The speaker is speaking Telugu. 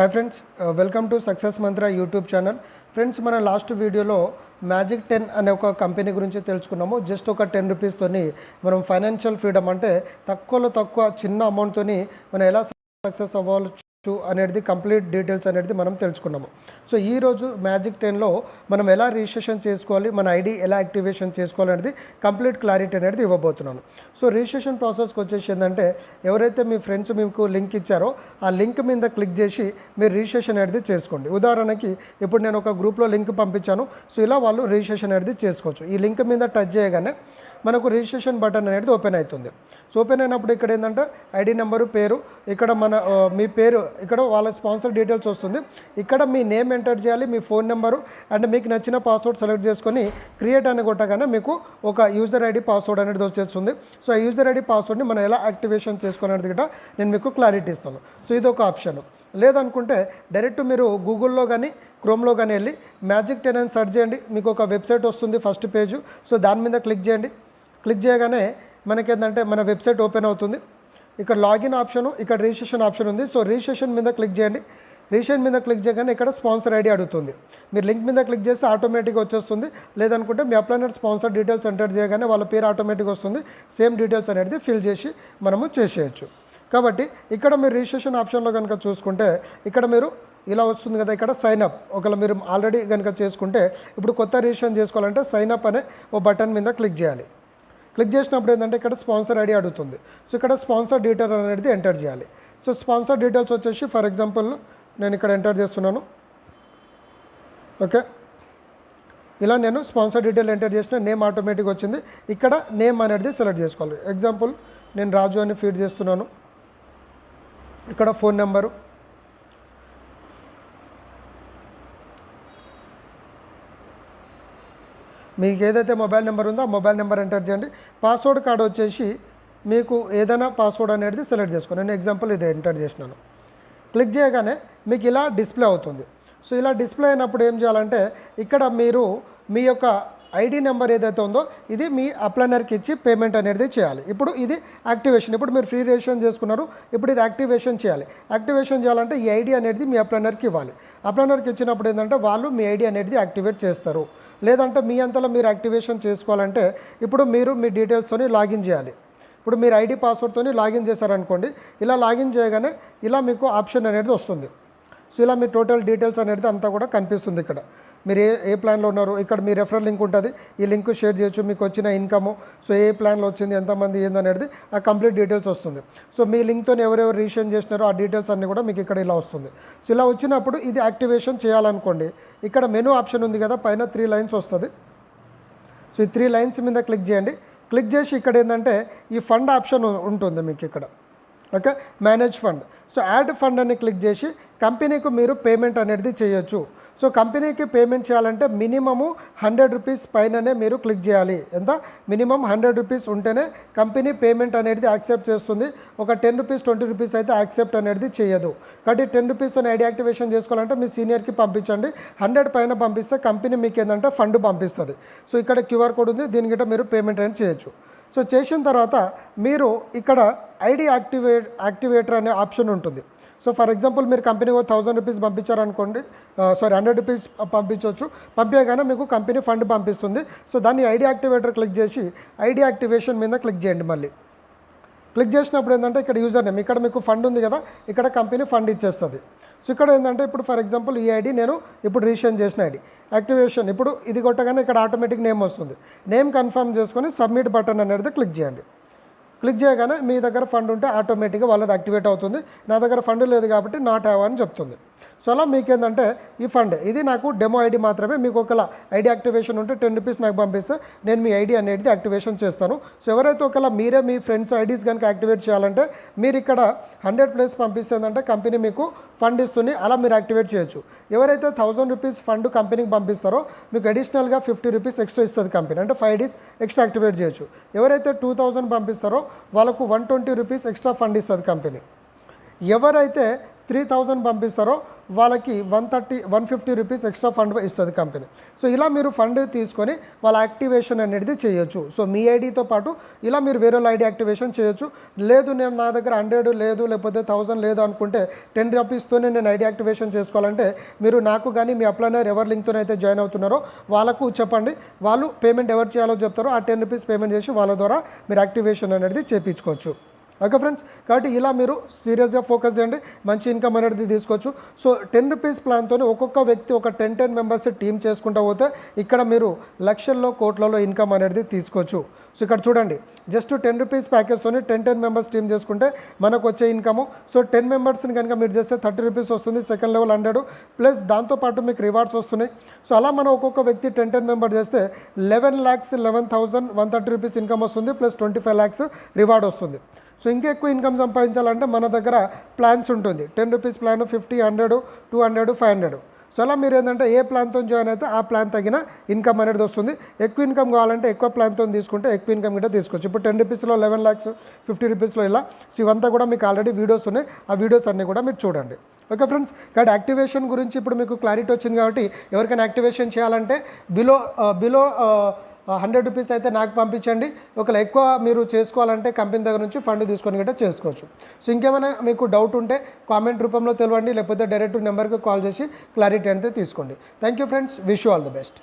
Hi friends, welcome to success Mantra YouTube channel. Friends, మన లాస్ట్ వీడియోలో మ్యాజిక్ 10 అనే ఒక కంపెనీ గురించి తెలుసుకున్నాము. జస్ట్ ఒక 10 రూపీస్తోని మనం ఫైనాన్షియల్ ఫ్రీడమ్ అంటే తక్కువలో తక్కువ చిన్న అమౌంట్తోని మనం ఎలా సక్సెస్ అవ్వచ్చు అనేది కంప్లీట్ డీటెయిల్స్ అనేది మనం తెలుసుకున్నాము. సో ఈరోజు మ్యాజిక్ 10లో మనం ఎలా రిజిస్ట్రేషన్ చేసుకోవాలి, మన ఐడి ఎలా యాక్టివేషన్ చేసుకోవాలి అనేది కంప్లీట్ క్లారిటీ అనేది ఇవ్వబోతున్నాను. సో రిజిస్ట్రేషన్ ప్రాసెస్కి వచ్చేసి ఏంటంటే, ఎవరైతే మీ ఫ్రెండ్స్ మీకు లింక్ ఇచ్చారో ఆ లింక్ మీద క్లిక్ చేసి మీరు రిజిస్ట్రేషన్ అనేది చేసుకోండి. ఉదాహరణకి ఇప్పుడు నేను ఒక గ్రూప్లో లింక్ పంపించాను. సో ఇలా వాళ్ళు రిజిస్ట్రేషన్ అనేది చేసుకోవచ్చు. ఈ లింక్ మీద టచ్ చేయగానే మనకు రిజిస్ట్రేషన్ బటన్ అనేది ఓపెన్ అవుతుంది. సో ఓపెన్ అయినప్పుడు ఇక్కడ ఏంటంటే ఐడి నెంబరు, పేరు, ఇక్కడ మీ పేరు, ఇక్కడ వాళ్ళ స్పాన్సర్ డీటెయిల్స్ వస్తుంది. ఇక్కడ మీ నేమ్ ఎంటర్ చేయాలి, మీ ఫోన్ నెంబరు అండ్ మీకు నచ్చిన పాస్వర్డ్ సెలెక్ట్ చేసుకొని క్రియేట్ అని కొట్టగానే మీకు ఒక యూజర్ ఐడి పాస్వర్డ్ అనేది వచ్చేస్తుంది. సో ఆ యూజర్ ఐడి పాస్వర్డ్ని మనం ఎలా యాక్టివేషన్ చేసుకోవాలనేది కూడా నేను మీకు క్లారిటీ ఇస్తాను. సో ఇది ఒక ఆప్షన్. లేదనుకుంటే డైరెక్ట్ మీరు గూగుల్లో కానీ క్రోమ్లో కానీ వెళ్ళి మ్యాజిక్ 10 అని సెర్చ్ చేయండి. మీకు ఒక వెబ్సైట్ వస్తుంది, ఫస్ట్ పేజ్. సో దాని మీద క్లిక్ చేయండి. క్లిక్ చేయగానే మనకేంటంటే మన వెబ్సైట్ ఓపెన్ అవుతుంది. ఇక్కడ లాగిన్ ఆప్షను, ఇక్కడ రిజిస్ట్రేషన్ ఆప్షన్ ఉంది. సో రిజిస్ట్రేషన్ మీద క్లిక్ చేయండి. రిజిస్ట్రేషన్ మీద క్లిక్ చేయగానే ఇక్కడ స్పాన్సర్ ఐడి అడుగుతుంది. మీరు లింక్ మీద క్లిక్ చేస్తే ఆటోమేటిక్గా వచ్చేస్తుంది. లేదనుకుంటే మీ అప్లైనర్ స్పాన్సర్ డీటెయిల్స్ ఎంటర్ చేయగానే వాళ్ళ పేరు ఆటోమేటిక్గా వస్తుంది. సేమ్ డీటెయిల్స్ అనేది ఫిల్ చేసి మనము చేసేయచ్చు. కాబట్టి ఇక్కడ మీరు రిజిస్ట్రేషన్ ఆప్షన్లో కనుక చూసుకుంటే ఇక్కడ మీరు ఇలా వస్తుంది కదా, ఇక్కడ సైన్ అప్. ఒకవేళ మీరు ఆల్రెడీ కనుక చేసుకుంటే ఇప్పుడు కొత్త రిజిస్ట్రేషన్ చేసుకోవాలంటే సైన్ అప్ అనే ఓ బటన్ మీద క్లిక్ చేయాలి. క్లిక్ చేసినప్పుడు ఏంటంటే ఇక్కడ స్పాన్సర్ ఐడి అడుగుతుంది. సో ఇక్కడ స్పాన్సర్ డీటెయిల్ అనేది ఎంటర్ చేయాలి. సో స్పాన్సర్ డీటెయిల్స్ వచ్చేసి ఫర్ ఎగ్జాంపుల్ నేను ఇక్కడ ఎంటర్ చేస్తున్నాను. ఓకే, ఇలా నేను స్పాన్సర్ డీటెయిల్ ఎంటర్ చేసిన నేమ్ ఆటోమేటిక్గా వచ్చింది. ఇక్కడ నేమ్ అనేది సెలెక్ట్ చేసుకోవాలి. ఎగ్జాంపుల్ నేను రాజు అని ఫీడ్ చేస్తున్నాను. ఇక్కడ ఫోన్ నెంబరు, మీకు ఏదైతే మొబైల్ నెంబర్ ఉందో ఆ మొబైల్ నెంబర్ ఎంటర్ చేయండి. పాస్వర్డ్ కార్డ్ వచ్చేసి మీకు ఏదైనా పాస్వర్డ్ అనేది సెలెక్ట్ చేసుకోండి. నేను ఎగ్జాంపుల్ ఇది ఎంటర్ చేసినాను. క్లిక్ చేయగానే మీకు ఇలా డిస్ప్లే అవుతుంది. సో ఇలా డిస్ప్లే అయినప్పుడు ఏం చేయాలంటే ఇక్కడ మీరు మీ యొక్క ఐడి నెంబర్ ఏదైతే ఉందో ఇది మీ అప్లైనర్కి ఇచ్చి పేమెంట్ అనేది చేయాలి. ఇప్పుడు ఇది యాక్టివేషన్. ఇప్పుడు మీరు ఫ్రీ రిజిస్ట్రేషన్ చేసుకున్నారు, ఇప్పుడు ఇది యాక్టివేషన్ చేయాలి. యాక్టివేషన్ చేయాలంటే ఈ ఐడి అనేది మీ అప్లైనర్కి ఇవ్వాలి. అప్లైనర్కి ఇచ్చినప్పుడు ఏంటంటే వాళ్ళు మీ ఐడి అనేది యాక్టివేట్ చేస్తారు. లేదంటే మీ అంతలో మీరు యాక్టివేషన్ చేసుకోవాలంటే ఇప్పుడు మీరు మీ డీటెయిల్స్తోని లాగిన్ చేయాలి. ఇప్పుడు మీరు ఐడి పాస్వర్డ్తోని లాగిన్ చేశారనుకోండి, ఇలా లాగిన్ చేయగానే ఇలా మీకు ఆప్షన్ అనేది వస్తుంది. సో ఇలా మీ టోటల్ డీటెయిల్స్ అనేది అంతా కూడా కనిపిస్తుంది. ఇక్కడ మీరు ఏ ప్లాన్లో ఉన్నారు, ఇక్కడ మీ రెఫరల్ లింక్ ఉంటుంది. ఈ లింక్ షేర్ చేయొచ్చు, మీకు వచ్చిన ఇన్కము, సో ఏ ప్లాన్లో వచ్చింది, ఎంతమంది ఏందనేది ఆ కంప్లీట్ డీటెయిల్స్ వస్తుంది. సో మీ లింక్తో ఎవరెవరు రిజిస్ట్రేషన్ చేసినారో ఆ డీటెయిల్స్ అన్నీ కూడా మీకు ఇక్కడ ఇలా వస్తుంది. సో ఇలా వచ్చినప్పుడు ఇది యాక్టివేషన్ చేయాలనుకోండి, ఇక్కడ మెనూ ఆప్షన్ ఉంది కదా, పైన 3 లైన్స్ వస్తుంది. సో ఈ 3 లైన్స్ మీద క్లిక్ చేయండి. క్లిక్ చేసి ఇక్కడ ఏంటంటే ఈ ఫండ్ ఆప్షన్ ఉంటుంది మీకు ఇక్కడ. Okay, manage fund. So add fund అని క్లిక్ చేసి కంపెనీకి మీరు పేమెంట్ అనేది చేయొచ్చు. సో కంపెనీకి పేమెంట్ చేయాలంటే మినిమము 100 రూపీస్ పైననే మీరు క్లిక్ చేయాలి. ఎంత? మినిమం 100 రూపీస్ ఉంటేనే కంపెనీ పేమెంట్ అనేది యాక్సెప్ట్ చేస్తుంది. ఒక 10 రూపీస్ 20 రూపీస్ అయితే యాక్సెప్ట్ అనేది చేయదు. కాబట్టి 10 రూపీస్తో ఐడి యాక్టివేషన్ చేసుకోవాలంటే మీ సీనియర్కి పంపించండి. 100 పైన పంపిస్తే కంపెనీ మీకు ఏంటంటే ఫండ్ పంపిస్తుంది. సో ఇక్కడ QR కోడ్ ఉంది, దీని గిట్ట మీరు పేమెంట్ అనేది చేయొచ్చు. సో చేసిన తర్వాత మీరు ఇక్కడ ఐడి యాక్టివేటర్ అనే ఆప్షన్ ఉంటుంది. సో ఫర్ ఎగ్జాంపుల్ మీరు కంపెనీ 1000 రూపీస్ పంపించారనుకోండి, 100 రూపీస్ పంపించవచ్చు. పంపించగానే మీకు కంపెనీ ఫండ్ పంపిస్తుంది. సో దాన్ని ఐడి యాక్టివేటర్ క్లిక్ చేసి ఐడి యాక్టివేషన్ మీద క్లిక్ చేయండి. మళ్ళీ క్లిక్ చేసినప్పుడు ఏంటంటే ఇక్కడ యూజర్ నేమ్, ఇక్కడ మీకు ఫండ్ ఉంది కదా, ఇక్కడ కంపెనీ ఫండ్ ఇచ్చేస్తుంది. సో ఇక్కడ ఏంటంటే ఇప్పుడు ఫర్ ఎగ్జాంపుల్ ఈ ఐడి నేను ఇప్పుడు రిజిస్ట్రేషన్ చేసిన ఐడి యాక్టివేషన్, ఇప్పుడు ఇది కొట్టగానే ఇక్కడ ఆటోమేటిక్ నేమ్ వస్తుంది. నేమ్ కన్ఫర్మ్ చేసుకొని సబ్మిట్ బటన్ అనేది క్లిక్ చేయండి. క్లిక్ చేయగానే మీ దగ్గర ఫండ్ ఉంటే ఆటోమేటిక్గా వాళ్ళది యాక్టివేట్ అవుతుంది. నా దగ్గర ఫండ్ లేదు కాబట్టి నాట్ హ్యావ్ అని చెప్తుంది. సో అలా మీకేంటంటే ఈ ఫండ్ ఇది నాకు డెమో ఐడి మాత్రమే. మీకు ఒకవేళ ఐడి యాక్టివేషన్ ఉంటే 10 రూపీస్ నాకు పంపిస్తే నేను మీ ఐడి అనేది యాక్టివేషన్ చేస్తాను. సో ఎవరైతే ఒకవేళ మీరే మీ ఫ్రెండ్స్ ఐడీస్ కనుక యాక్టివేట్ చేయాలంటే మీరు ఇక్కడ 100+ పంపిస్తే ఏంటంటే కంపెనీ మీకు ఫండ్ ఇస్తుంది. అలా మీరు యాక్టివేట్ చేయొచ్చు. ఎవరైతే 1000 రూపీస్ ఫండ్ కంపెనీకి పంపిస్తారో మీకు అడిషనల్గా 50 రూపీస్ ఎక్స్ట్రా ఇస్తుంది కంపెనీ, అంటే 5 డేస్ ఎక్స్ట్రా యాక్టివేట్ చేయొచ్చు. ఎవరైతే 2000 పంపిస్తారో వాళ్ళకు 120 రూపీస్ ఎక్స్ట్రా ఫండ్ ఇస్తుంది కంపెనీ. ఎవరైతే 3000 పంపిస్తారో వాళ్ళకి 150 రూపీస్ ఎక్స్ట్రా ఫండ్ ఇస్తుంది కంపెనీ. సో ఇలా మీరు ఫండ్ తీసుకొని వాళ్ళ యాక్టివేషన్ అనేది చేయొచ్చు. సో మీ ఐడితో పాటు ఇలా మీరు వేరే ఐడి యాక్టివేషన్ చేయొచ్చు. లేదు నేను నా దగ్గర 100 లేదు లేకపోతే 1000 లేదు అనుకుంటే 10 రూపీస్తోనే నేను ఐడి యాక్టివేషన్ చేసుకోవాలంటే మీరు నాకు కానీ మీ అప్లైనర్ ఎవరి లింక్తో అయితే జాయిన్ అవుతున్నారో వాళ్ళకు చెప్పండి. వాళ్ళు పేమెంట్ ఎవరు చేయాలో చెప్తారో ఆ 10 రూపీస్ పేమెంట్ చేసి వాళ్ళ ద్వారా మీరు యాక్టివేషన్ అనేది చేయించుకోవచ్చు. ఓకే ఫ్రెండ్స్, కాబట్టి ఇలా మీరు సీరియస్గా ఫోకస్ చేయండి, మంచి ఇన్కమ్ అనేది తీసుకోవచ్చు. సో 10 రూపీస్ ప్లాన్తో ఒక్కొక్క వ్యక్తి ఒక 10 మెంబర్స్ టీమ్ చేసుకుంటూ పోతే ఇక్కడ మీరు లక్షల్లో కోట్లలో ఇన్కమ్ అనేది తీసుకోవచ్చు. సో ఇక్కడ చూడండి, జస్ట్ 10 రూపీస్ ప్యాకేజ్తో 10 మెంబర్స్ టీమ్ చేసుకుంటే మనకు వచ్చే ఇన్కము. సో 10 మెంబర్స్ని కనుక మీరు చేస్తే 30 రూపీస్ వస్తుంది, సెకండ్ లెవెల్ 100 ప్లస్ దాంతోపాటు మీకు రివార్డ్స్ వస్తున్నాయి. సో అలా మనం ఒక్కొక్క వ్యక్తి 10 మెంబర్ చేస్తే 11,11,130 రూపీస్ ఇన్కమ్ వస్తుంది, ప్లస్ 25 lakhs రివార్డ్ వస్తుంది. సో ఇంకా ఎక్కువ ఇన్కమ్ సంపాదించాలంటే మన దగ్గర ప్లాన్స్ ఉంటుంది. 10 రూపీస్ ప్లాన్ 50, 100, 200, 500. సో అలా మీరు ఏంటంటే ఏ ప్లాన్తో జాయిన్ అయితే ఆ ప్లాన్ తగిన ఇన్కమ్ అనేది వస్తుంది. ఎక్కువ ఇన్కమ్ కావాలంటే ఎక్కువ ప్లాన్తో తీసుకుంటే ఎక్కువ ఇన్కమ్ కూడా తీసుకోవచ్చు. ఇప్పుడు 10 రూపీస్లో 11 lakhs, 50 రూపీస్లో ఇలా. సో ఇవంతా కూడా మీకు ఆల్రెడీ వీడియోస్ ఉన్నాయి, ఆ వీడియోస్ అన్నీ కూడా మీరు చూడండి. ఓకే ఫ్రెండ్స్, కాబట్టి యాక్టివేషన్ గురించి ఇప్పుడు మీకు క్లారిటీ వచ్చింది. కాబట్టి ఎవరికైనా యాక్టివేషన్ చేయాలంటే బిలో 100 రూపీస్ అయితే నాకు పంపించండి. ఒకవేళ ఎక్కువ మీరు చేసుకోవాలంటే కంపెనీ దగ్గర నుంచి ఫండ్ తీసుకొని గట్రా చేసుకోవచ్చు. సో ఇంకేమైనా మీకు డౌట్ ఉంటే కామెంట్ రూపంలో తెలియండి, లేకపోతే డైరెక్ట్ నెంబర్కి కాల్ చేసి క్లారిటీ అయితే తీసుకోండి. Thank you friends, wish you all the best.